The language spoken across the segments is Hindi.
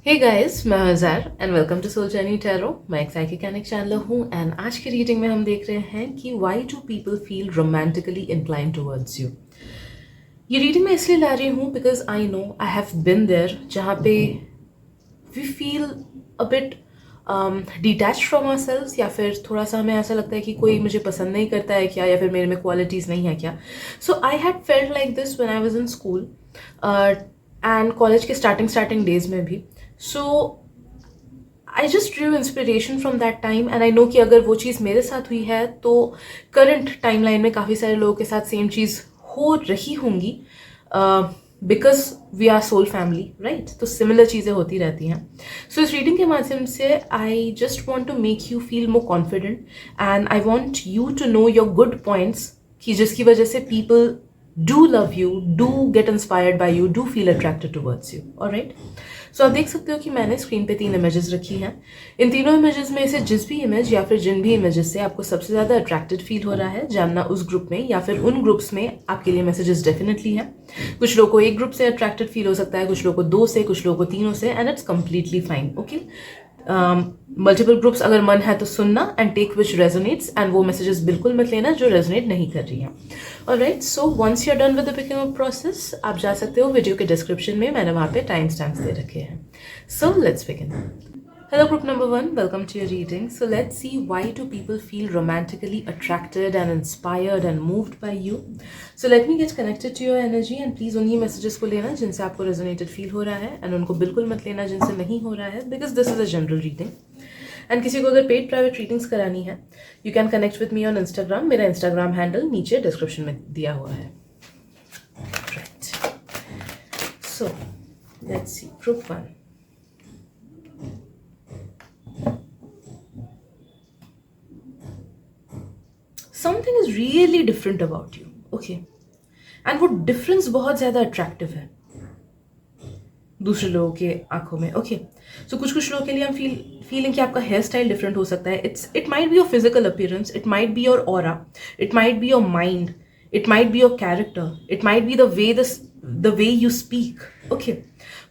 हे गाइस, मैं हज़ार and welcome to soul journey tarot. मैं एक साइकिक चैनलर हूँ एंड आज की रीडिंग में हम देख रहे हैं कि why do people feel romantically inclined towards you. ये रीडिंग मैं इसलिए ला रही हूँ because I know I have been there, जहाँ पे we feel a bit detach from our selves, या फिर थोड़ा सा हमें ऐसा लगता है कि कोई मुझे पसंद नहीं करता है क्या, या फिर मेरे में क्वालिटीज़ नहीं है क्या। So I had felt like this when I was in school and college के स्टार्टिंग डेज में भी। So I just drew inspiration from that time and I know कि अगर वो चीज़ मेरे साथ हुई है तो करंट टाइम लाइन में काफ़ी सारे लोगों के साथ सेम चीज़ हो रही होंगी, because we are soul family, right. तो सिमिलर चीज़ें होती रहती हैं। सो इस रीडिंग के माध्यम से I just want to make you feel more confident and I want you to know your good points, कि जिसकी वजह से people do love you, do get inspired by you, do feel attracted towards you. Alright, so आप देख सकते हो कि मैंने स्क्रीन पे 3 इमेजेस रखी हैं। इन तीनों इमेजेस में से जिस भी इमेज या फिर जिन भी इमेजेस से आपको सबसे ज़्यादा अट्रैक्टेड फील हो रहा है, जानना उस ग्रुप में या फिर उन ग्रुप्स में आपके लिए मैसेजेस डेफिनेटली है। कुछ लोगों को एक ग्रुप से अट्रैक्टेड फील हो सकता है, कुछ लोगों को 2 से, कुछ लोगों को 3 से, and it's completely fine. Okay, multiple groups अगर मन है तो सुनना and take which resonates, and वो मैसेजेस बिल्कुल मत लेना जो रेजोनेट नहीं कर रही हैं। Alright, so once you are done with the picking up process, आप जा सकते हो वीडियो के डिस्क्रिप्शन में, मैंने वहाँ पे टाइम स्टैम्प्स दे रखे हैं। So let's begin. Hello group number 1, welcome to your reading. So let's see, why do people feel romantically attracted and inspired and moved by you? So let me get connected to your energy and please उन्हीं messages को लेना जिनसे आपको resonated feel हो रहा है, and उनको बिल्कुल मत लेना जिनसे नहीं हो रहा है, because this is a general reading. And किसी को अगर paid private readings करानी है, you can connect with me on Instagram. मेरा Instagram handle नीचे description में दिया हुआ है. Right. So let's see, group 1. Something is really different about you, okay, and वो डिफरेंस बहुत ज़्यादा अट्रैक्टिव है दूसरे लोगों के आंखों में। ओके, सो कुछ लोगों के लिए हम फीलिंग कि आपका हेयर स्टाइल डिफरेंट हो सकता है। It might be your physical appearance, it might be your aura, it might be your mind, it might be your character, it might be the way you speak. Okay,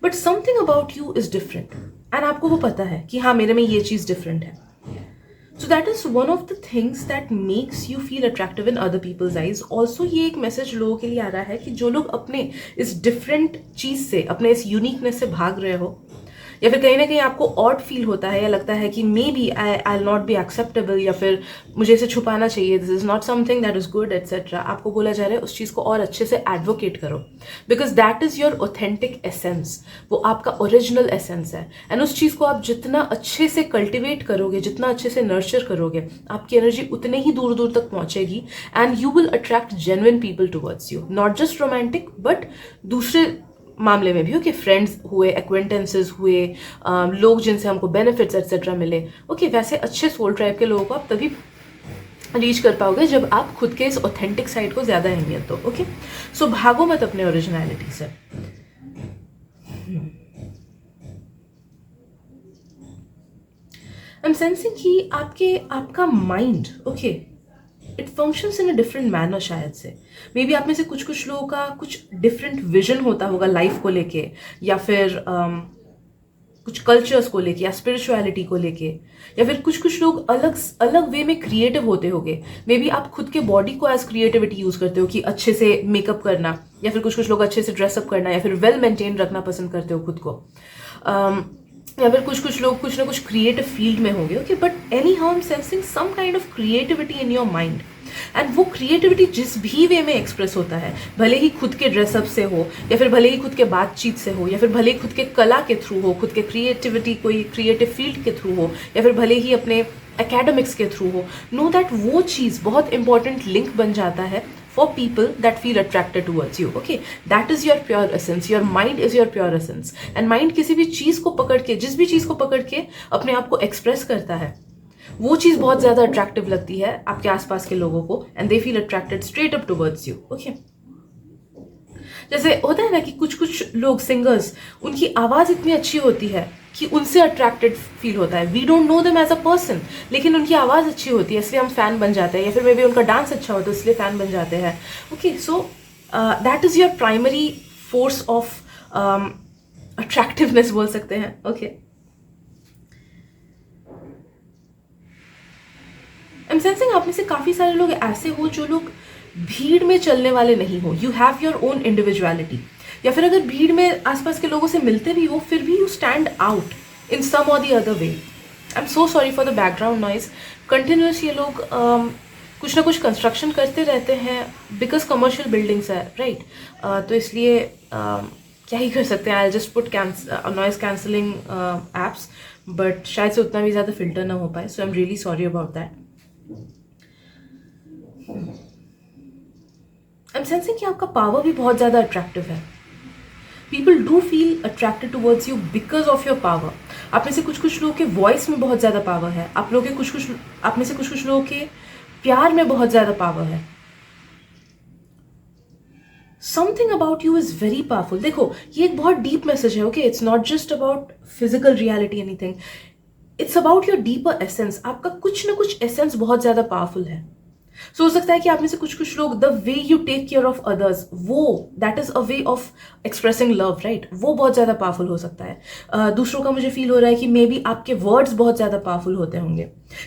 but something about you is different and आपको वो पता है कि हाँ, मेरे में ये चीज़ डिफरेंट है। So that is one of the things that makes you feel attractive in other people's eyes. Also ये एक मैसेज लोगों के लिए आ रहा है कि जो लोग अपने इस डिफरेंट चीज़ से, अपने इस यूनिकनेस से भाग रहे हो, या फिर कहीं ना कहीं आपको ऑड फील होता है या लगता है कि maybe I will not be acceptable, या फिर मुझे इसे छुपाना चाहिए, this is not something that is good etcetera, आपको बोला जा रहा है उस चीज़ को और अच्छे से एडवोकेट करो, because that is your authentic essence, वो आपका ओरिजिनल एसेंस है। एंड उस चीज़ को आप जितना अच्छे से कल्टिवेट करोगे, जितना अच्छे से नर्चर करोगे, आपकी एनर्जी उतने ही दूर दूर तक पहुंचेगी and you will attract genuine people towards you, not just romantic but दूसरे मामले में भी। ओके, फ्रेंड्स हुए, एक्वेंटेंसेस हुए, लोग जिनसे हमको बेनिफिट्स एक्सेट्रा मिले। ओके, वैसे अच्छे सोल ट्राइब के लोगों को आप तभी रीच कर पाओगे जब आप खुद के इस ऑथेंटिक साइड को ज़्यादा अहमियत दो। ओके, सो भागो मत अपने ओरिजिनलिटी से। आई एम सेंसिंग कि आपका mind, okay, it functions in a different manner. शायद से मे बी आप में से कुछ लोगों का कुछ डिफरेंट विजन होता होगा लाइफ को लेके, या फिर कुछ कल्चर्स को लेके, या स्पिरिचुअलिटी को लेके, या फिर कुछ लोग अलग अलग वे में क्रिएटिव होते होंगे। मे बी आप खुद के बॉडी को एज क्रिएटिविटी यूज करते हो कि अच्छे से मेकअप करना, या फिर कुछ लोग अच्छे से ड्रेसअप करना, या फिर वेल मेंटेन रखना पसंद करते हो खुद को, या फिर कुछ लोग कुछ ना कुछ क्रिएटिव फील्ड में होंगे। Okay, but anyhow I am sensing some kind of creativity in your mind, and वो क्रिएटिविटी जिस भी वे में एक्सप्रेस होता है, भले ही खुद के ड्रेसअप से हो, या फिर भले ही खुद के बातचीत से हो, या फिर भले ही खुद के कला के थ्रू हो, खुद के क्रिएटिविटी कोई क्रिएटिव फील्ड के थ्रू हो, या फिर भले ही अपने एकेडमिक्स के थ्रू हो, नो दैट वो चीज़ बहुत इंपॉर्टेंट लिंक बन जाता है for people that feel attracted towards you. Okay, that is your pure essence, your mind is your pure essence, and mind किसी भी चीज़ को पकड़ के, जिस भी चीज़ को पकड़ के अपने आप को एक्सप्रेस करता है, वो चीज़ बहुत ज़्यादा अट्रैक्टिव लगती है आपके आसपास के लोगों को, and they feel attracted straight up towards you. Okay, जैसे होता है ना कि कुछ लोग सिंगर्स, उनकी आवाज़ इतनी अच्छी होती है कि उनसे अट्रैक्टेड फील होता है। We don't know them as a person, लेकिन उनकी आवाज़ अच्छी होती है इसलिए हम फ़ैन बन जाते हैं, या फिर मे बी उनका डांस अच्छा होता है इसलिए फ़ैन बन जाते हैं। Okay, so that is your primary force of attractiveness बोल सकते हैं, ओके। आई एम सेंसिंग आप में से काफ़ी सारे लोग ऐसे हो जो लोग भीड़ में चलने वाले नहीं हो, you have your own individuality, या फिर अगर भीड़ में आसपास के लोगों से मिलते भी हो फिर भी you stand out in some और the other way. I am so sorry for the background noise. Continuous ये लोग कुछ ना कुछ कंस्ट्रक्शन करते रहते हैं बिकॉज कमर्शियल बिल्डिंग्स है, राइट। तो इसलिए क्या ही कर सकते हैं, I just put noise cancelling apps, but शायद से उतना भी ज़्यादा फिल्टर ना हो पाए, so I am really sorry about that. I am sensing कि आपका पावर भी बहुत ज़्यादा अट्रैक्टिव है। People do feel attracted towards you because of your power. आप में से कुछ कुछ लोगों के वॉइस में बहुत ज़्यादा पावर है, आप में से कुछ कुछ लोगों के प्यार में बहुत ज़्यादा पावर है। Something about you is very powerful. देखो ये एक बहुत डीप मैसेज है, okay. It's not just about physical reality anything, it's about your deeper essence. आपका कुछ ना कुछ एसेंस बहुत ज़्यादा पावरफुल है। सो हो सकता है कि आप में से कुछ कुछ लोग the way you take care of others, वो that is a way of expressing love, right, वो बहुत ज़्यादा पावरफुल हो सकता है। दूसरों का मुझे फील हो रहा है कि मे बी आपके वर्ड्स बहुत ज़्यादा पावरफुल होते होंगे,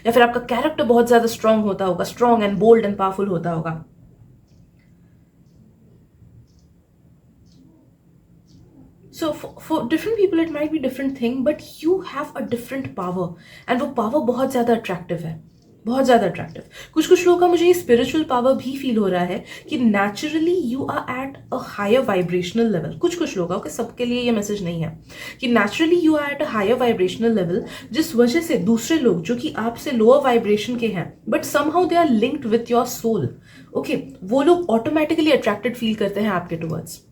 या फिर आपका कैरेक्टर बहुत ज़्यादा स्ट्रांग होता होगा, strong and bold and powerful होता होगा। So for different people it might be different thing, but you have a different power, and वो पावर बहुत ज़्यादा अट्रैक्टिव है, बहुत ज़्यादा अट्रैक्टिव। कुछ कुछ लोगों का मुझे ये स्पिरिचुअल पावर भी फील हो रहा है कि naturally you are at a higher vibrational level. कुछ कुछ लोगों के, सबके लिए ये मैसेज नहीं है कि naturally you are at a higher vibrational level, जिस वजह से दूसरे लोग जो कि आपसे लोअर वाइब्रेशन के हैं but somehow they are linked with your soul, okay, वो लोग ऑटोमेटिकली अट्रैक्टेड फील करते हैं आपके टुवर्ड्स।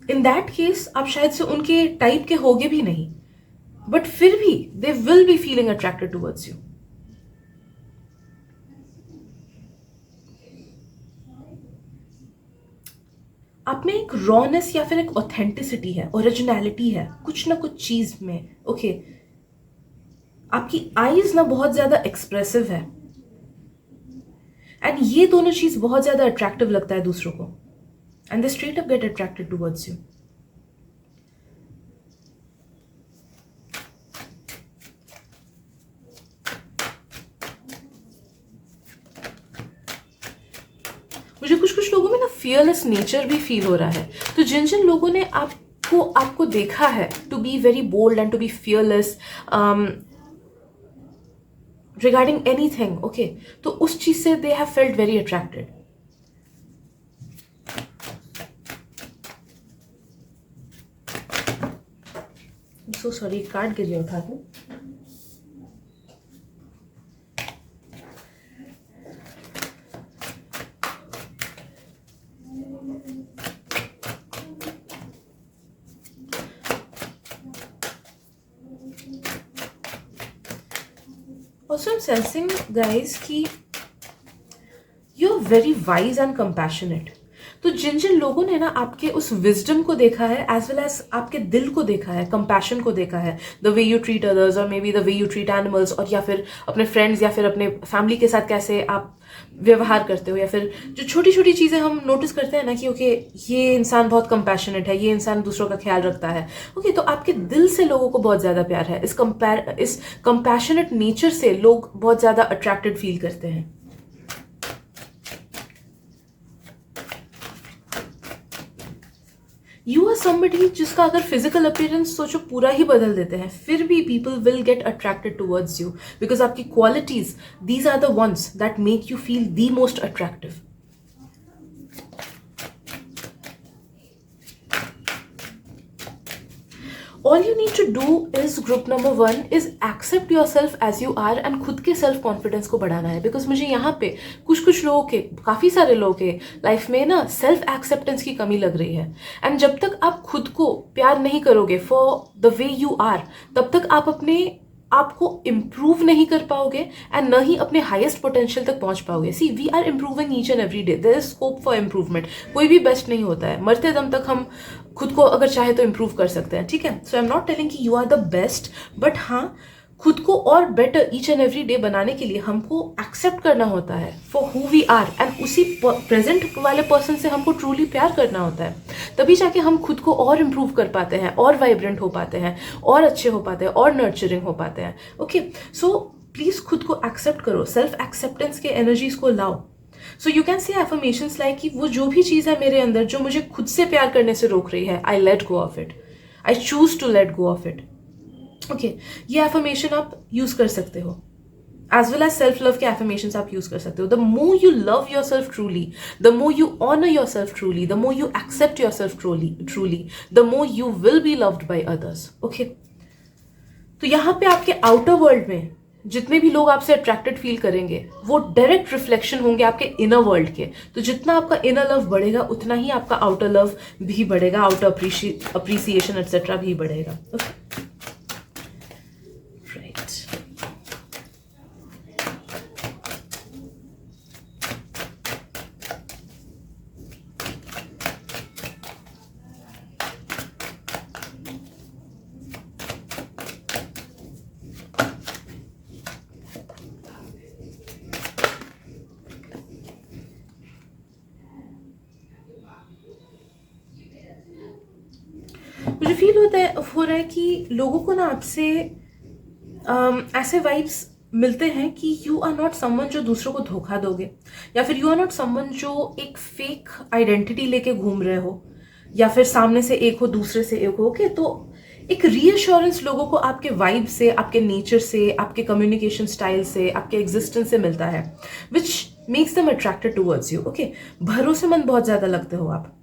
इन दैट केस आप शायद से उनके टाइप के होगे भी नहीं, बट फिर भी they will be feeling attracted towards you. आप में एक रॉनेस या फिर एक ऑथेंटिसिटी है, ओरिजिनलिटी है कुछ ना कुछ चीज में, ओके। आपकी आईज ना बहुत ज्यादा एक्सप्रेसिव है, एंड ये दोनों चीज बहुत ज्यादा अट्रैक्टिव लगता है दूसरों को, and they straight up get attracted towards you. मुझे कुछ कुछ लोगों में ना फियरलेस नेचर भी फील हो रहा है। तो जिन जिन लोगों ने आपको देखा है to be very bold and to be fearless regarding anything, okay, तो उस चीज से they have felt very attracted. So sorry, card गिर उठा दूं। Also I'm sensing guys कि you're very wise and compassionate. तो जिन जिन लोगों ने ना आपके उस विजडम को देखा है एज वेल एज आपके दिल को देखा है, कंपैशन को देखा है, the way you treat others और maybe the way you treat animals, और या फिर अपने फ्रेंड्स या फिर अपने फैमिली के साथ कैसे आप व्यवहार करते हो, या फिर जो छोटी छोटी चीज़ें हम नोटिस करते हैं ना कि ओके ये इंसान बहुत कंपैशनेट है, ये इंसान दूसरों का ख्याल रखता है, ओके, तो आपके दिल से लोगों को बहुत ज़्यादा प्यार है। इस कंपैशनेट नेचर से लोग बहुत ज़्यादा अट्रैक्टेड फील करते हैं। यू आर समबडी जिसका अगर फिजिकल अपीयरेंस सोचो पूरा ही बदल देते हैं, फिर भी people will get attracted towards you because आपकी qualities, these are the ones that make you feel the most attractive. All you need to do is group number 1 is accept yourself as you are and खुद के सेल्फ कॉन्फिडेंस को बढ़ाना है। बिकॉज मुझे यहाँ पे कुछ लोगों के, काफ़ी सारे लोगों के लाइफ में ना सेल्फ एक्सेप्टेंस की कमी लग रही है। एंड जब तक आप खुद को प्यार नहीं करोगे for the way you are, तब तक आप अपने आपको इम्प्रूव नहीं कर पाओगे एंड न ही अपने हाईएस्ट पोटेंशियल तक पहुंच पाओगे। See we are improving each and every day, there is scope for improvement. कोई भी बेस्ट नहीं होता है, मरते दम तक हम खुद को अगर चाहे तो इम्प्रूव कर सकते हैं, ठीक है। So I am not telling कि you are the best, but हाँ खुद को और better each and every day बनाने के लिए हमको एक्सेप्ट करना होता है for who we are, and उसी प्रेजेंट वाले पर्सन से हमको ट्रूली प्यार करना होता है। तभी जाके हम खुद को और इम्प्रूव कर पाते हैं, और वाइब्रेंट हो पाते हैं, और अच्छे हो पाते हैं, और नर्चरिंग हो पाते हैं। ओके, सो प्लीज खुद को एक्सेप्ट करो, सेल्फ एक्सेप्टेंस के एनर्जीज को लाओ। So you can say affirmations like कि वो जो भी चीज़ है मेरे अंदर जो मुझे खुद से प्यार करने से रोक रही है, I let go of it, I choose to let go of it. Okay, ये एफर्मेशन आप यूज कर सकते हो, as well as self love के एफर्मेशंस आप यूज कर सकते हो। The more you love your self truly, the more you honour your self truly, the more you accept your self truly, the more you will be loved by others. Okay, तो यहाँ पे आपके आउटर वर्ल्ड में जितने भी लोग आपसे अट्रैक्टेड फील करेंगे वो डायरेक्ट रिफ्लेक्शन होंगे आपके इनर वर्ल्ड के। तो जितना आपका इनर लव बढ़ेगा उतना ही आपका आउटर लव भी बढ़ेगा, आउटर अप्रिसिएशन एटसेट्रा भी बढ़ेगा। ओके, मुझे फील हो रहा है कि लोगों को ना आपसे ऐसे वाइब्स मिलते हैं कि यू आर नॉट समवन जो दूसरों को धोखा दोगे, या फिर यू आर नॉट समवन जो एक फेक आइडेंटिटी लेके घूम रहे हो, या फिर सामने से एक हो दूसरे से एक हो। ओके, तो एक रीअश्योरेंस लोगों को आपके वाइब से, आपके नेचर से, आपके कम्युनिकेशन स्टाइल से, आपके एग्जिस्टेंस से मिलता है, which makes them attracted towards you. Okay, भरोसेमंद बहुत ज्यादा लगते हो आप,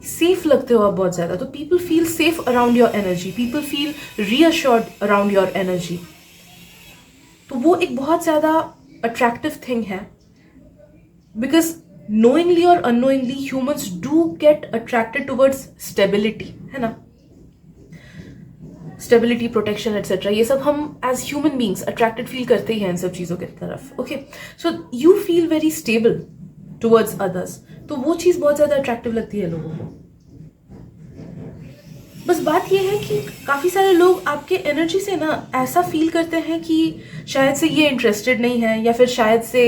सेफ लगते हो आप बहुत ज्यादा, तो people feel safe around your energy, people feel reassured around your energy. तो वो एक बहुत ज्यादा अट्रैक्टिव थिंग है, बिकॉज नोइंगली और unknowingly humans do get attracted towards stability, है ना। स्टेबिलिटी, प्रोटेक्शन एटसेट्रा, ये सब हम as human beings attracted feel करते ही हैं इन सब चीजों की तरफ। Okay, so you feel very stable towards others, तो वो चीज बहुत ज्यादा अट्रैक्टिव लगती है लोगों को। बस बात ये है कि काफी सारे लोग आपके एनर्जी से ना ऐसा फील करते हैं कि शायद से ये इंटरेस्टेड नहीं है, या फिर शायद से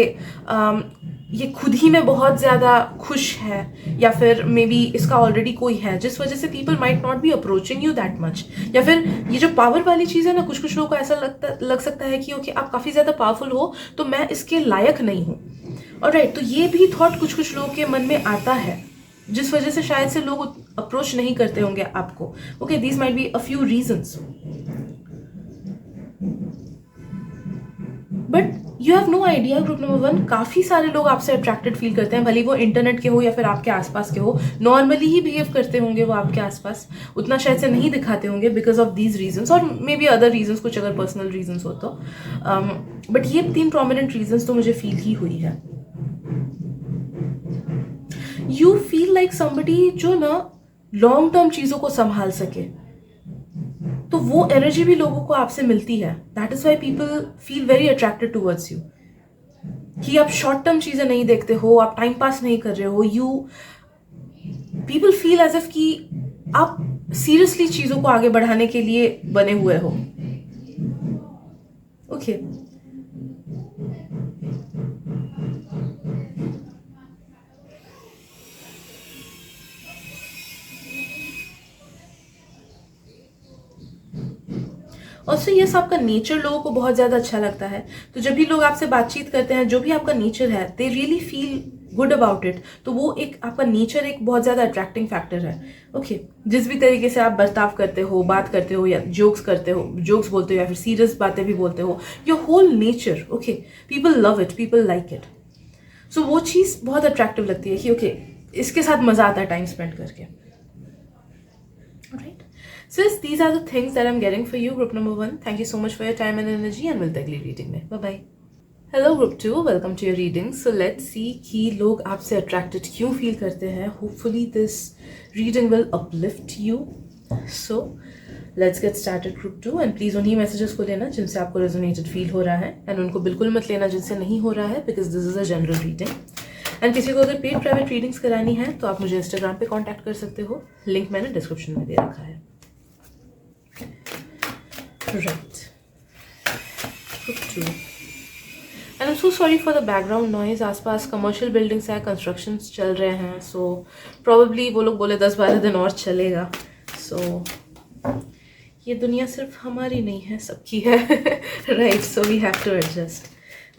ये खुद ही में बहुत ज्यादा खुश है, या फिर मे बी इसका ऑलरेडी कोई है, जिस वजह से people might not be approaching you that much. या फिर ये जो पावर वाली चीज है ना, कुछ कुछ लोगों को ऐसा लग सकता है कि ओके आप काफी ज्यादा पावरफुल हो तो मैं इसके लायक नहीं हूँ। ऑलराइट, तो ये भी थॉट कुछ कुछ लोगों के मन में आता है, जिस वजह से शायद से लोग अप्रोच नहीं करते होंगे आपको। Okay, these might be a few reasons, but you have no idea. Group number 1, काफी सारे लोग आपसे अट्रैक्टेड फील करते हैं, भले वो इंटरनेट के हो या फिर आपके आसपास के हो। नॉर्मली ही बिहेव करते होंगे वो आपके आसपास, उतना शायद से नहीं दिखाते होंगे बिकॉज ऑफ दीज रीजंस, और मे बी अदर रीजंस, कुछ अगर पर्सनल रीजंस हो तो। बट ये 3 प्रोमिनेंट रीजंस तो मुझे फील ही हुई है। यू फील लाइक समबडी जो ना लॉन्ग टर्म चीजों को संभाल सके, तो वो एनर्जी भी लोगों को आपसे मिलती है। That is why people feel very attracted towards you, कि आप शॉर्ट टर्म चीजें नहीं देखते हो, आप टाइम पास नहीं कर रहे हो, you people feel as if कि आप सीरियसली चीजों को आगे बढ़ाने के लिए बने हुए हो। ओके, ऑल्सो यस, आपका नेचर लोगों को बहुत ज्यादा अच्छा लगता है, तो जब भी लोग आपसे बातचीत करते हैं, जो भी आपका नेचर है, they really feel good about it. तो वो एक आपका नेचर एक बहुत ज्यादा अट्रैक्टिंग फैक्टर है। ओके, जिस भी तरीके से आप बर्ताव करते हो, बात करते हो, या जोक्स करते हो, जोक्स बोलते हो, या फिर सीरियस बातें भी बोलते हो, your whole nature, okay, people love it, people like it. So वो चीज बहुत अट्रैक्टिव लगती है कि ओके इसके साथ मजा आता है टाइम स्पेंड करके। Alright. So yes, these are the things that I'm getting for you, group number 1. Thank you so much for your time and energy, and we'll take reading में. Bye bye. Hello group 2, welcome to your reading. So let's see कि लोग आपसे attracted क्यों feel करते हैं. Hopefully this reading will uplift you. So let's get started group 2, and please उन्हीं messages को लेना जिनसे आपको resonated feel हो रहा है, and उनको बिल्कुल मत लेना जिनसे नहीं हो रहा है, because this is a general reading. And किसी को अगर पेड प्राइवेट रीडिंग्स करानी है तो आप मुझे इंस्टाग्राम पे कांटेक्ट कर सकते हो, लिंक मैंने डिस्क्रिप्शन में दे रखा है। Right. Group 2. And I'm so sorry for the background noise. आसपास कमर्शियल बिल्डिंग्स है, कंस्ट्रक्शंस चल रहे हैं, सो प्रॉब्ली वो लोग बोले 10-12 दिन और चलेगा. सो ये दुनिया सिर्फ हमारी नहीं है, सबकी है. Right, so we have to adjust.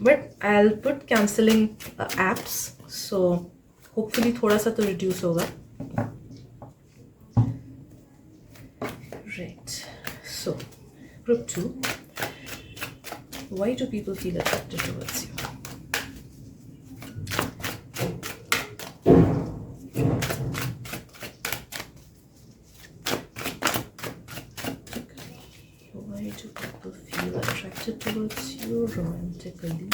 But I will put cancelling apps, so hopefully थोड़ा सा तो रिड्यूस होगा. Right, so group 2. Why do people feel attracted towards you? Why do people feel attracted towards you romantically?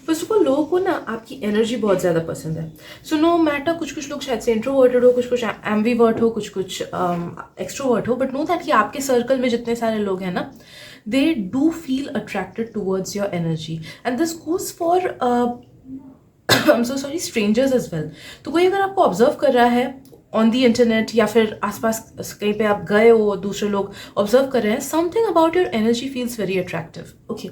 First of all, लोगों को ना आपकी एनर्जी बहुत ज़्यादा पसंद है. सो नो मैटर, कुछ लोग शायद से इंट्रोवर्टेड हो, कुछ एम्बीवर्ट हो, कुछ एक्सट्रोवर्ट हो, बट नो दैट कि आपके सर्कल में जितने सारे लोग हैं ना, they do feel attracted towards your energy. And this goes for I am so sorry, strangers as well. तो कोई अगर आपको ऑब्जर्व कर रहा है ऑन दी इंटरनेट या फिर आसपास कहीं पे आप गए हो, दूसरे लोग ऑब्जर्व कर रहे हैं, something about your energy feels very attractive. Okay,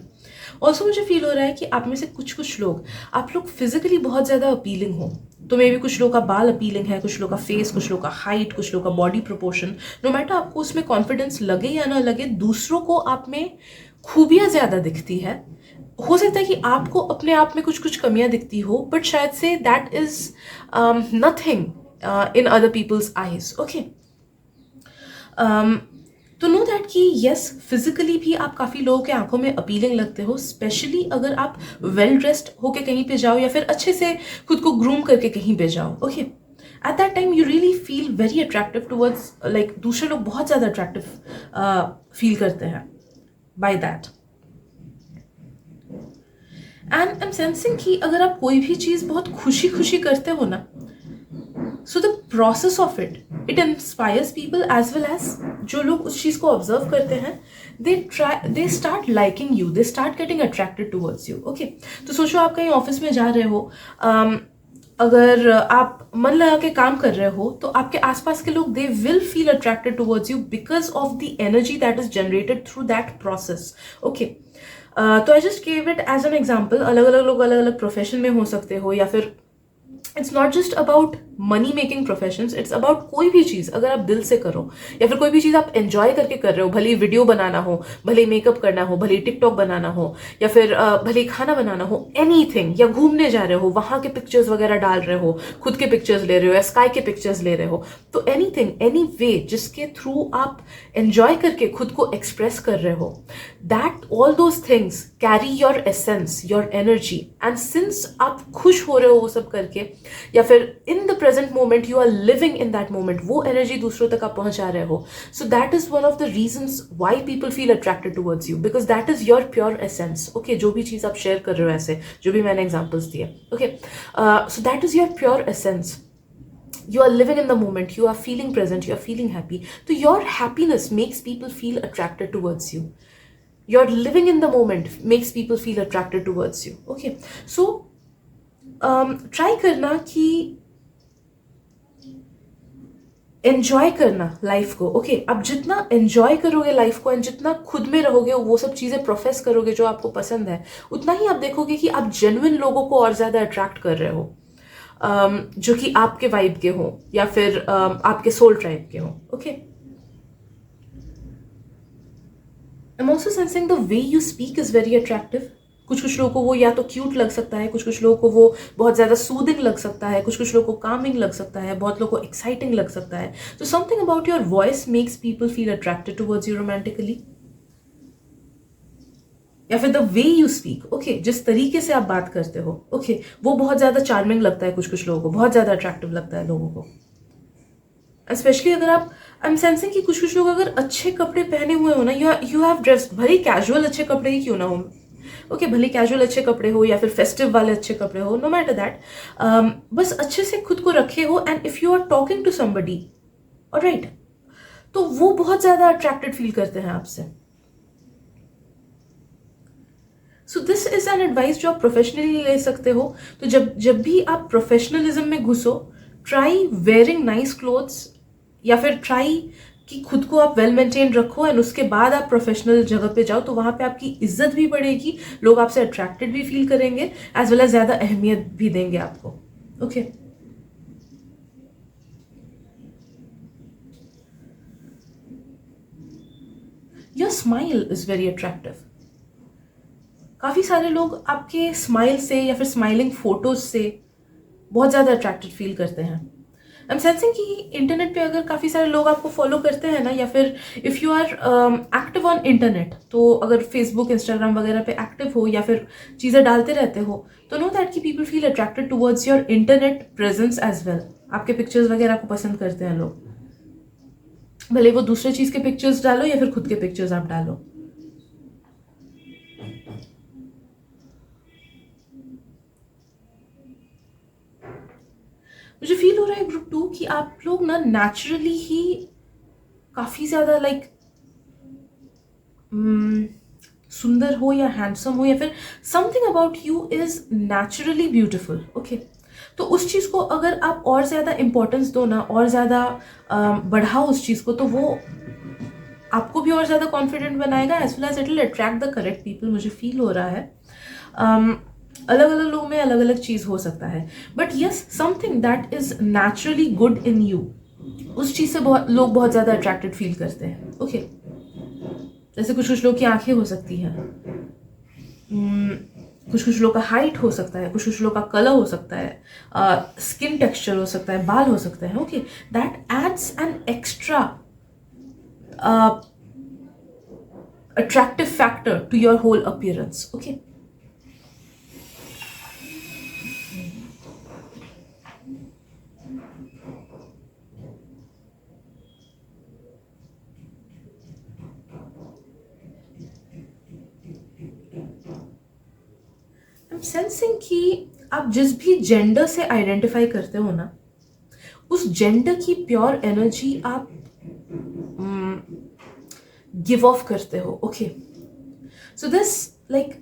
also मुझे फील हो रहा है कि आप में से कुछ लोग, आप लोग फिजिकली बहुत ज़्यादा अपीलिंग हो. तो मे बी कुछ लोग का बाल अपीलिंग है, कुछ लोग का फेस, कुछ लोग का हाइट, कुछ लोग का बॉडी प्रोपोर्शन. नो मैटर आपको उसमें कॉन्फिडेंस लगे या ना लगे, दूसरों को आप में खूबियाँ ज़्यादा दिखती है. हो सकता है कि आपको अपने आप में कुछ कमियाँ दिखती हो, बट शायद से that is nothing in other people's eyes. Okay, तो नो दैट कि यस, फिजिकली भी आप काफ़ी लोगों के आंखों में अपीलिंग लगते हो, स्पेशली अगर आप वेल ड्रेस्ड होके कहीं पे जाओ या फिर अच्छे से खुद को ग्रूम करके कहीं पे जाओ. Okay, at that time you really feel very attractive towards, like दूसरे लोग बहुत ज़्यादा अट्रैक्टिव फील करते हैं by that. And I am sensing कि अगर आप कोई भी चीज़ बहुत खुशी करते हो ना, so the process of it inspires people as well as जो लोग उस चीज़ को ऑब्जर्व करते हैं, they start liking you, they start getting attracted towards you. Okay, तो सोचो आप कहीं ऑफिस में जा रहे हो, अगर आप मन लगा के काम कर रहे हो, तो आपके आसपास के लोग, they will feel attracted towards you because of the energy that is generated through that process. Okay, तो I just give it as an example. अलग अलग लोग अलग अलग प्रोफेशन में हो सकते हो, या फिर it's not just about money making professions, it's about कोई भी चीज़ अगर आप दिल से करो, या फिर कोई भी चीज़ आप एंजॉय करके कर रहे हो, भले वीडियो बनाना हो, भले मेकअप करना हो, भले टिकटॉक बनाना हो, या फिर भले खाना बनाना हो, एनीथिंग, या घूमने जा रहे हो, वहाँ के पिक्चर्स वगैरह डाल रहे हो, खुद के पिक्चर्स ले रहे हो या स्काई के पिक्चर्स ले रहे हो, तो एनीथिंग, एनी वे जिसके थ्रू आप एंजॉय करके खुद को एक्सप्रेस कर रहे हो, that all those things carry your essence, your energy. And since आप खुश हो रहे हो वो सब करके, या फिर in the present moment you are living in that moment, वो एनर्जी दूसरों तक आप पहुंचा रहे हो. So that is one of the reasons why people feel attracted towards you, because that is your pure essence. Okay, जो भी चीज़ आप शेयर कर रहे हो, ऐसे जो भी मैंने एग्जाम्पल्स दिए. Okay, so that is your pure essence. You are living in the moment, you are feeling present, you are feeling happy. So your happiness makes people feel attracted towards you. Your living in the moment makes people feel attracted towards you. Okay, so try करना कि enjoy करना लाइफ को. ओके, अब जितना enjoy करोगे लाइफ को, एंड जितना खुद में रहोगे, वो सब चीज़ें प्रोफेस करोगे जो आपको पसंद है, उतना ही आप देखोगे कि आप जेन्युइन लोगों को और ज़्यादा अट्रैक्ट कर रहे हो, जो कि आपके वाइब के हो या फिर आपके सोल ट्राइब के हो. Okay, I am also sensing the way you speak is very attractive. कुछ लोगों को वो या तो क्यूट लग सकता है, कुछ लोगों को वो बहुत ज़्यादा सूदिंग लग सकता है, कुछ लोगों को कामिंग लग सकता है, बहुत लोगों को एक्साइटिंग लग सकता है. तो something about your voice makes people feel attracted towards you romantically, या फिर the way you speak. Okay, जिस तरीके से आप बात करते हो, ओके, वो बहुत ज़्यादा चार्मिंग लगता है कुछ लोगों को, बहुत ज़्यादा अट्रैक्टिव लगता है लोगों को. स्पेशली अगर आप, आई एम सेंसिंग कि कुछ कुछ लोग अगर अच्छे कपड़े पहने हुए हो ना, यू हैव ड्रेस्ड, भले कैजुअल अच्छे कपड़े ही क्यों ना हो, ओके, भले कैजुअल अच्छे कपड़े हो या फिर फेस्टिव वाले अच्छे कपड़े हो, नो मैटर दैट, बस अच्छे से खुद को रखे हो, and if you are talking to somebody, alright, तो वो बहुत ज्यादा अट्रैक्टेड फील करते हैं आपसे. So this is an advice जो आप प्रोफेशनली ले सकते हो. तो जब जब भी आप प्रोफेशनलिज्म में घुसो, ट्राई वेयरिंग नाइस क्लोथ्स, या फिर ट्राई कि खुद को आप वेल मेंटेन रखो, एंड उसके बाद आप प्रोफेशनल जगह पे जाओ, तो वहां पे आपकी इज्जत भी बढ़ेगी, लोग आपसे अट्रैक्टेड भी फील करेंगे, एज वेल एज ज्यादा अहमियत भी देंगे आपको. Okay. Your smile is very attractive. काफी सारे लोग आपके स्माइल से या फिर स्माइलिंग फोटोज से बहुत ज्यादा अट्रैक्टेड फील करते हैं. आई एम सेंसिंग कि इंटरनेट पे अगर काफी सारे लोग आपको फॉलो करते हैं ना, या फिर if you are active on internet, तो अगर फेसबुक इंस्टाग्राम वगैरह पे एक्टिव हो या फिर चीजें डालते रहते हो, तो नो दैट कि people feel attracted towards your internet presence as well. आपके पिक्चर्स वगैरह को पसंद करते हैं लोग, भले वो दूसरे चीज के पिक्चर्स डालो या फिर खुद के पिक्चर्स आप डालो. मुझे फील हो रहा है ग्रुप 2 कि आप लोग ना नेचुरली ही काफी ज्यादा लाइक सुंदर हो या हैंडसम हो, या फिर something about you is naturally beautiful. Okay. तो उस चीज को अगर आप और ज्यादा इंपॉर्टेंस दो ना, और ज्यादा बढ़ाओ उस चीज को, तो वो आपको भी और ज्यादा कॉन्फिडेंट बनाएगा, as well as it will attract the correct people. मुझे फील हो रहा है अलग अलग लोगों में अलग अलग चीज हो सकता है, but yes, something that is naturally good in you, उस चीज से लोग बहुत ज्यादा अट्रैक्टेड फील करते हैं. ओके. जैसे कुछ कुछ लोग की आंखें हो सकती हैं, कुछ कुछ लोग का हाइट हो सकता है, कुछ कुछ लोग का कलर हो सकता है, स्किन टेक्सचर हो सकता है, बाल हो सकते हैं. Okay. That adds an extra attractive factor to your whole appearance. Okay. I'm sensing कि आप जिस भी जेंडर से आइडेंटिफाई करते हो ना, उस जेंडर की प्योर एनर्जी आप गिव ऑफ करते हो. Okay. So this like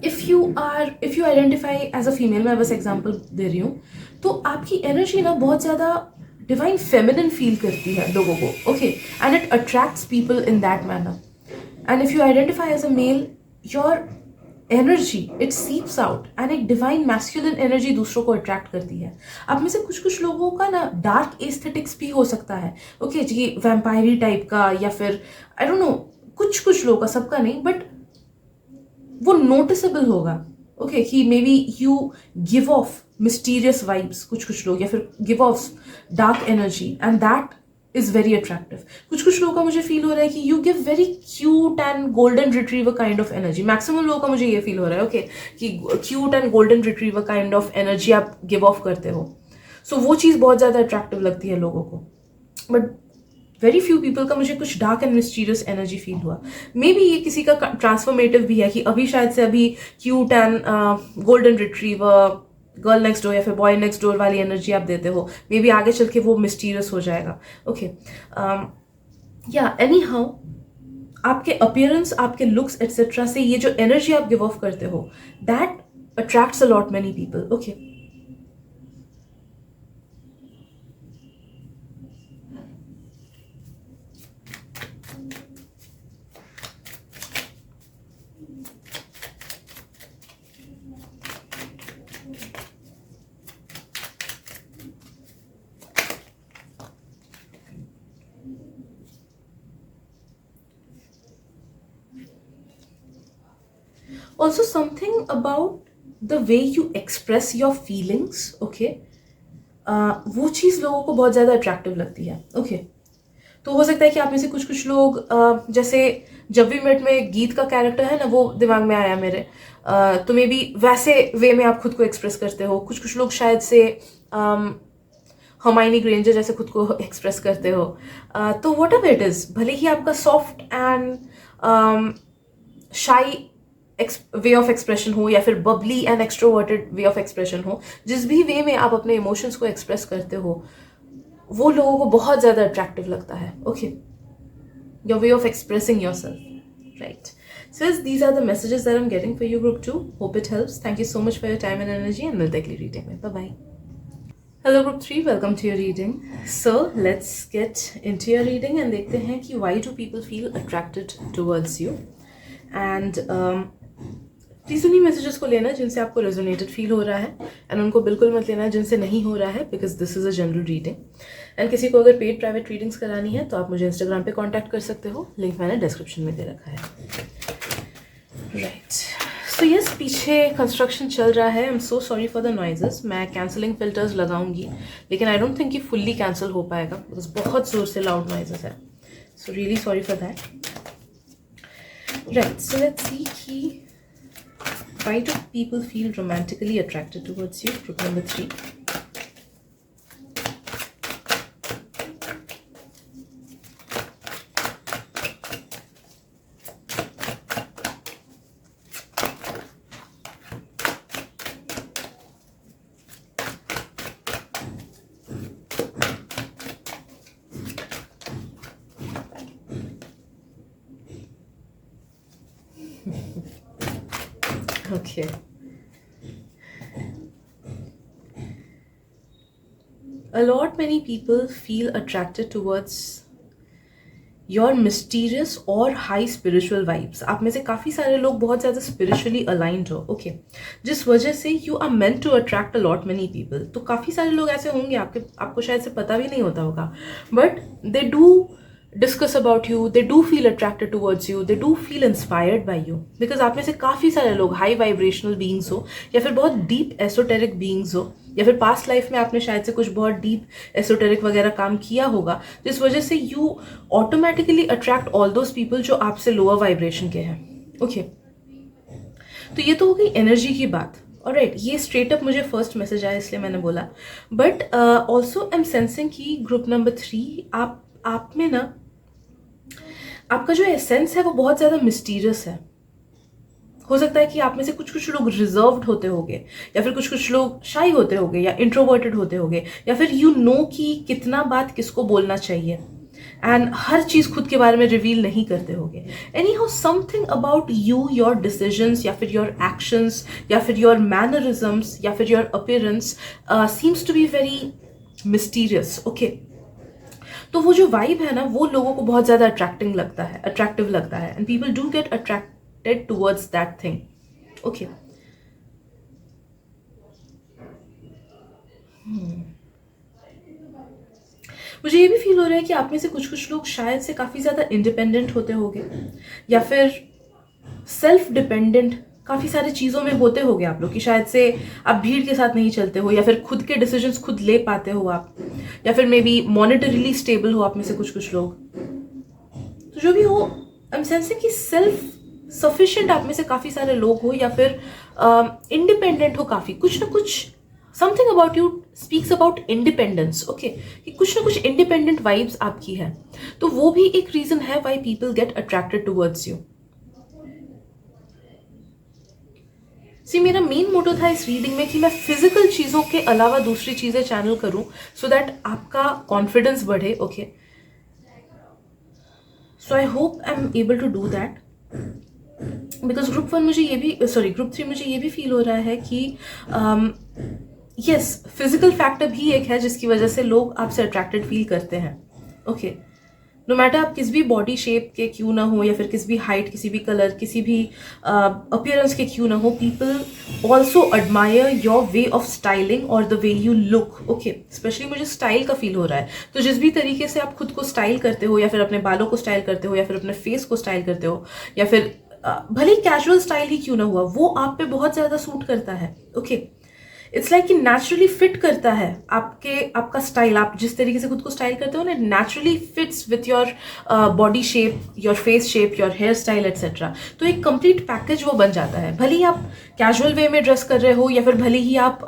if you identify as a female, मैं बस एग्जांपल दे रही हूँ, तो आपकी एनर्जी ना बहुत ज्यादा डिवाइन फेमिनिन फील करती है लोगों को. Okay. And it attracts people in that manner. And if you identify as a male, your energy it seeps out, and एक डिवाइन मैस्कुलिन एनर्जी दूसरों को अट्रैक्ट करती है. आप में से कुछ कुछ लोगों का ना डार्क एस्थेटिक्स भी हो सकता है. ओके जी, वैम्पायरी टाइप का, या फिर आई डोंट नो, कुछ कुछ लोगों का, सबका नहीं, बट वो नोटिसेबल होगा. ओके. कि may be you give of mysterious vibes, कुछ कुछ लोग, या फिर give of dark energy, and that is very attractive. कुछ कुछ लोगों का मुझे फील हो रहा है कि you give very cute and golden retriever kind of energy. Maximum लोगों का मुझे ये फील हो रहा है. ओके. कि cute and golden retriever kind of energy आप गिव ऑफ करते हो. सो वो चीज बहुत ज्यादा अट्रैक्टिव लगती है लोगों को. बट वेरी फ्यू पीपल का मुझे कुछ dark and mysterious energy feel हुआ. मे बी ये किसी का ट्रांसफॉर्मेटिव भी है, कि अभी शायद से अभी cute and golden retriever, girl next door या फिर बॉय नेक्स्ट डोर वाली एनर्जी आप देते हो. मे बी आगे चल के वो मिस्टीरियस हो जाएगा. ओके. या एनी हाउ, आपके अपीयरेंस, आपके लुक्स एटसेट्रा से ये जो एनर्जी आप गिव ऑफ करते हो, that attracts a lot many people. Okay. Also something about the way you express your feelings. Okay. वो चीज लोगों को बहुत ज्यादा अट्रैक्टिव लगती है. ओके. तो हो सकता है कि आप में से कुछ कुछ लोग जैसे जब वी मेट में गीत का कैरेक्टर है ना, वो दिमाग में आया मेरे. तो मे बी वैसे वे में आप खुद को एक्सप्रेस करते हो. कुछ कुछ लोग शायद से हर्माइनी ग्रेंजर जैसे खुद को एक्सप्रेस करते हो, तो वॉट एवर इट इज़, भले ही आपका सॉफ्ट एंड शाई वे ऑफ एक्सप्रेशन हो या फिर Babli and extroverted way of expression हो, जिस भी वे में आप अपने इमोशंस को एक्सप्रेस करते हो वो लोगों को बहुत ज़्यादा अट्रैक्टिव लगता है. Okay, your way of expressing your self, right? So yes, these are the messages that I'm getting for you, Group 2. Hope it helps. Thank you so much for your time and energy, and we'll take reading में. Bye bye. Hello Group 3, welcome to your reading. So let's get into your reading and देखते हैं कि why do people feel attracted towards you. And please उन्हीं मैसेजेस को लेना जिनसे आपको रेजोनेटेड फील हो रहा है, एंड उनको बिल्कुल मत लेना जिनसे नहीं हो रहा है, because this is a general reading. And किसी को अगर पेड प्राइवेट रीडिंग्स करानी है तो आप मुझे इंस्टाग्राम पे कांटेक्ट कर सकते हो, लिंक मैंने डिस्क्रिप्शन में दे रखा है. राइट, सो यस, पीछे कंस्ट्रक्शन चल रहा है. आई am so sorry for the noises. मैं कैंसलिंग फिल्टर्स लगाऊंगी लेकिन आई डोंट थिंक कि फुल्ली कैंसिल हो पाएगा बिकॉज बहुत ज़ोर से लाउड नॉइजेस है. So really sorry for that. Right, so let's see कि why do people feel romantically attracted towards you? Group number 3. Okay. A lot many people feel attracted towards your mysterious और high spiritual vibes. आप में से काफ़ी सारे लोग बहुत ज़्यादा spiritually aligned हो, okay? जिस वजह से you are meant to attract a lot many people. तो काफ़ी सारे लोग ऐसे होंगे आपको शायद से पता भी नहीं होता होगा, but they do discuss about you, they do feel attracted towards you, they do feel inspired by you, because आप में से काफ़ी सारे लोग high vibrational beings हो या फिर बहुत deep esoteric beings हो या फिर पास्ट लाइफ में आपने शायद से कुछ बहुत डीप एसोटेरिक वगैरह काम किया होगा, जिस वजह से you automatically attract all those people जो आपसे लोअर वाइब्रेशन के हैं. ओके, तो ये तो हो गई एनर्जी की बात. ऑलराइट, ये स्ट्रेट अप मुझे फर्स्ट मैसेज आया इसलिए मैंने बोला, but also I am sensing कि ग्रुप नंबर 3 आप में ना आपका जो एसेंस है वो बहुत ज़्यादा मिस्टीरियस है. हो सकता है कि आप में से कुछ लोग रिजर्व्ड होते होंगे या फिर कुछ लोग शाई होते होंगे या इंट्रोवर्टेड होते होंगे या फिर यू नो कि कितना बात किसको बोलना चाहिए एंड हर चीज़ खुद के बारे में रिवील नहीं करते होंगे. Any how something about you, your decisions या फिर योर एक्शंस या फिर योर मैनरिज्म्स या फिर your appearance seems to be very mysterious. Okay, तो वो जो वाइब है ना वो लोगों को बहुत ज़्यादा अट्रैक्टिव लगता है and people do get attracted towards that thing. Okay, मुझे ये भी फील हो रहा है कि आप में से कुछ लोग शायद से काफ़ी ज़्यादा इंडिपेंडेंट होते होंगे या फिर सेल्फ डिपेंडेंट काफ़ी सारी चीज़ों में होते होंगे आप लोग, कि शायद से आप भीड़ के साथ नहीं चलते हो या फिर खुद के डिसीजंस खुद ले पाते हो आप, या फिर मे बी मॉनेटरीली स्टेबल हो आप में से कुछ लोग. तो जो भी हो, आई एम सेंसिंग कि सेल्फ सफिशिएंट आप में से काफ़ी सारे लोग हो या फिर इंडिपेंडेंट हो काफ़ी. कुछ ना कुछ something about you speaks about independence. Okay, कि कुछ ना कुछ इंडिपेंडेंट वाइब्स आपकी है, तो वो भी एक रीज़न है why people get attracted towards you. See, मेरा मेन मोटो था इस रीडिंग में कि मैं फिजिकल चीज़ों के अलावा दूसरी चीज़ें चैनल करूं सो दैट आपका कॉन्फिडेंस बढ़े. Okay, so I hope I am able to do that, because group 3 मुझे ये भी फील हो रहा है कि यस, फिजिकल फैक्टर भी एक है जिसकी वजह से लोग आपसे अट्रैक्टेड फील करते हैं. ओके, नो मैटर आप किस भी बॉडी शेप के क्यों ना हो या फिर किसी भी हाइट, किसी भी कलर, किसी भी अपीयरेंस के क्यों ना हो, people also admire your way of styling और the way you look. Okay, specially मुझे स्टाइल का फील हो रहा है. तो जिस भी तरीके से आप खुद को स्टाइल करते हो या फिर अपने बालों को स्टाइल करते हो या फिर अपने फेस को स्टाइल करते हो या फिर भले कैजुअल स्टाइल ही क्यों ना हुआ, वो आप पे बहुत ज़्यादा सूट करता है. ओके, इट्स लाइक कि नेचुरली फिट करता है आपका स्टाइल. आप जिस तरीके से खुद को स्टाइल करते हो ना, naturally fits with your body shape, your face shape, your hair style etcetera. तो एक कंप्लीट पैकेज वो बन जाता है. भले ही आप कैजुअल वे में ड्रेस कर रहे हो या फिर भले ही आप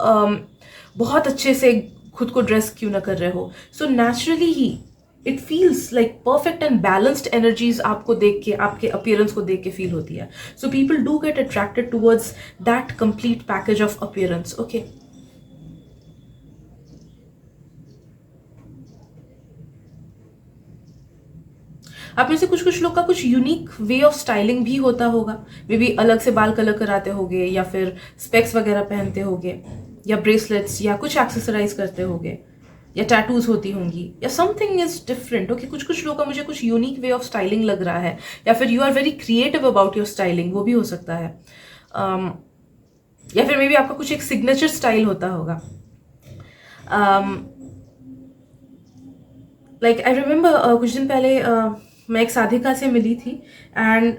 बहुत अच्छे से खुद को ड्रेस क्यों ना कर रहे हो. So naturally he it feels like perfect and balanced energies आपको देख के, आपके अपीयरेंस को देख के फील होती है. So people do get attracted towards that complete package of appearance. Okay, आप में से कुछ कुछ लोग का कुछ यूनिक वे ऑफ स्टाइलिंग भी होता होगा. मे बी अलग से बाल कलर कराते होगे, या फिर स्पेक्स वगैरह पहनते होगे, या ब्रेसलेट्स, या कुछ एक्सेसराइज करते होगे, या टैटूज होती होंगी, या समथिंग इज डिफरेंट. ओके, कुछ कुछ लोग का मुझे कुछ यूनिक वे ऑफ स्टाइलिंग लग रहा है, या फिर you are very creative about your styling, वो भी हो सकता है. या फिर मे बी आपका कुछ एक सिग्नेचर स्टाइल होता होगा. लाइक आई रिमेंबर कुछ दिन पहले मैं एक साधिका से मिली थी, एंड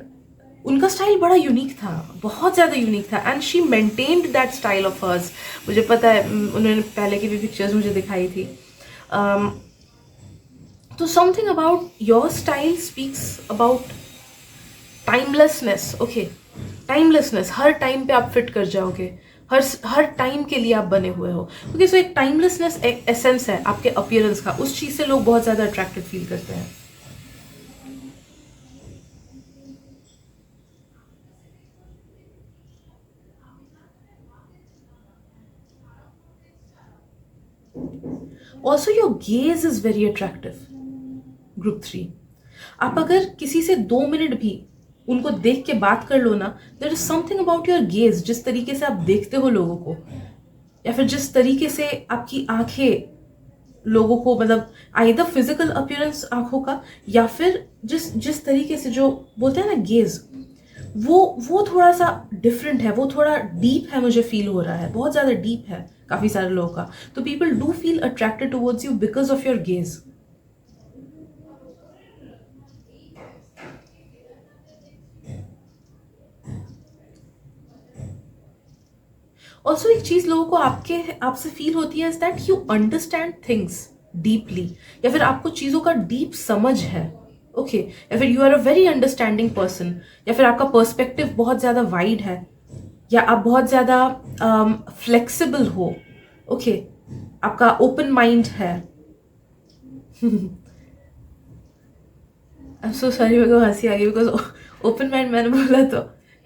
उनका स्टाइल बड़ा यूनिक था, बहुत ज़्यादा यूनिक था, and she maintained that style of hers. मुझे पता है, उन्होंने पहले की भी पिक्चर्स मुझे दिखाई थी. तो something about your style speaks about timelessness. Okay, timelessness, her time पे आप फिट कर जाओगे, हर टाइम के लिए आप बने हुए हो. ओके, सो एक टाइमलेसनेस, एक एसेंस है आपके अपीयरेंस का, उस चीज़ से लोग बहुत ज़्यादा अट्रैक्टेड फील करते हैं. Also your gauge is very attractive. Group 3, आप अगर किसी से 2 मिनट भी उनको देख के बात कर लो ना, there is something about your gaze, जिस तरीके से आप देखते हो लोगों को, या फिर जिस तरीके से आपकी आंखें लोगों को, मतलब आइदर फिजिकल अपीयरेंस आंखों का, या फिर जिस जिस तरीके से, जो बोलते हैं ना गेज, वो थोड़ा सा डिफरेंट है, वो थोड़ा डीप है, मुझे फील हो रहा है, बहुत ज़्यादा डीप है काफ़ी सारे लोगों का. तो people do feel attracted towards you because of your gauge. Also एक चीज लोगों को आपसे फील होती है, is that you understand things deeply, या फिर आपको चीजों का डीप समझ है. ओके, या फिर you are a very understanding person, या फिर आपका पर्सपेक्टिव बहुत ज्यादा वाइड है, या आप बहुत ज्यादा फ्लेक्सिबल हो. ओके, आपका ओपन माइंड है. आई एम सो सॉरी, मेरे को हंसी आ गई बिकॉज ओपन माइंड मैंने बोला तो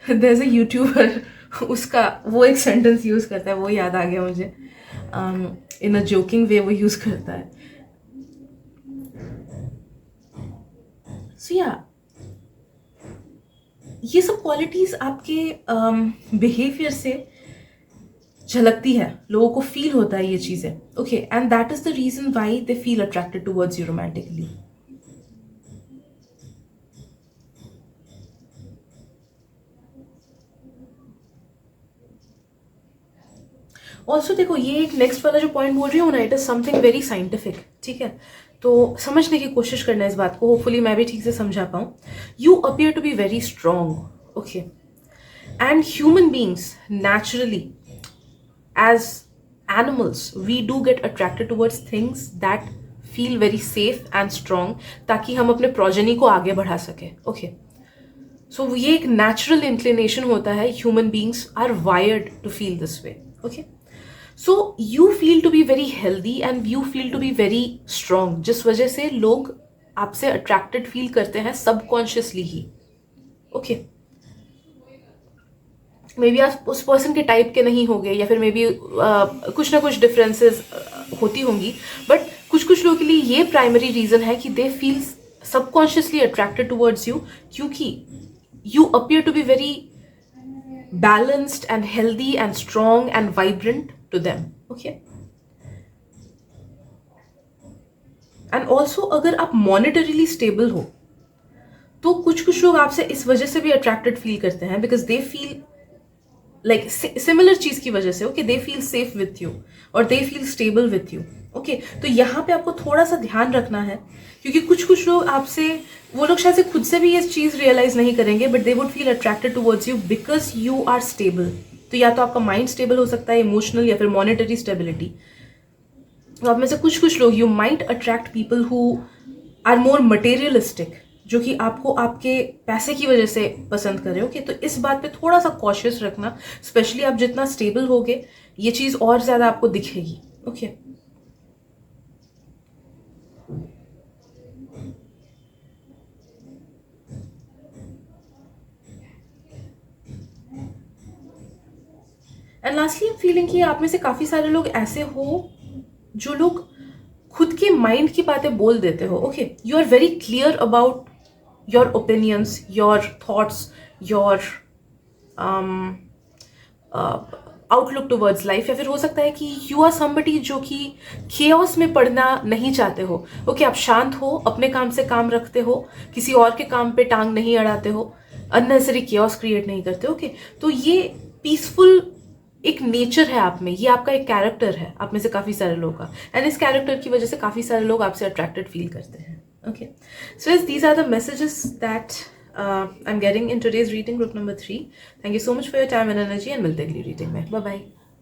देयर इज अ यूट्यूबर, उसका वो एक सेंटेंस यूज करता है, वो याद आ गया मुझे. इन अ जोकिंग वे वो यूज करता है. सो या, ये सब क्वालिटीज आपके बिहेवियर से झलकती है, लोगों को फील होता है ये चीजें. Okay, and that is the reason why they feel attracted towards you romantically. Also देखो, ये एक नेक्स्ट वाला जो पॉइंट बोल रही हूँ ना, it is something very scientific. ठीक है, तो समझने की कोशिश करना है इस बात को, होपफुली मैं भी ठीक से समझा पाऊँ. You appear to be very strong. Okay, and human beings naturally, as animals, we do get attracted towards things that feel very safe and strong, ताकि हम अपने प्रोजेनी को आगे बढ़ा सके. ओके, सो ये एक नेचुरल इंक्लिनेशन होता है, human beings are wired to feel this way. Okay, so you feel to be very healthy and you feel to be very strong, जिस वजह से लोग आपसे अट्रैक्टेड फील करते हैं सबकॉन्शियसली ही. ओके, मे बी आप उस पर्सन के टाइप के नहीं होंगे, या फिर मे बी कुछ ना कुछ डिफरेंसेस होती होंगी, बट कुछ कुछ लोगों के लिए ये प्राइमरी रीजन है कि they feel subconsciously attracted towards you, क्योंकि you appear to be very balanced and healthy and strong and vibrant to them. Okay, and also अगर आप monetarily stable हो, तो कुछ कुछ लोग आपसे इस वजह से भी attracted feel करते हैं, because they feel like similar चीज की वजह से. Okay, they feel safe with you और they feel stable with you. Okay, तो यहाँ पे आपको थोड़ा सा ध्यान रखना है, क्योंकि कुछ कुछ लोग आपसे, वो लोग शायद से खुद से भी ये चीज रियलाइज नहीं करेंगे, but they would feel attracted towards you because you are stable. तो या तो आपका माइंड स्टेबल हो सकता है, इमोशनल या फिर मॉनेटरी स्टेबिलिटी. तो आप में से कुछ कुछ लोग, you might attract people who are more materialistic, जो कि आपको आपके पैसे की वजह से पसंद कर रहे हो. ओके, तो इस बात पे थोड़ा सा कॉशियस रखना, स्पेशली आप जितना स्टेबल होगे ये चीज़ और ज़्यादा आपको दिखेगी. Okay, and lastly I am feeling कि आप में से काफ़ी सारे लोग ऐसे हो जो लोग खुद के माइंड की बातें बोल देते हो. Okay, you are very clear about your opinions, your thoughts, your outlook towards life, या फिर हो सकता है कि यू आर समबडी जो कि केओस में पड़ना नहीं चाहते हो. ओके, आप शांत हो, अपने काम से काम रखते हो, किसी और के काम पे टांग नहीं अड़ाते हो, अननेसेसरी केओस क्रिएट नहीं करते. ओके, तो ये पीसफुल एक नेचर है आप में, ये आपका एक कैरेक्टर है आप में से काफ़ी सारे लोगों का, एंड इस कैरेक्टर की वजह से काफ़ी सारे लोग आपसे अट्रैक्टेड फील करते हैं. Okay, so yes, these are the messages that I'm getting in today's reading, group number 3. Thank you so much for your time and energy, and मिलते हैं अगली reading में. Bye bye.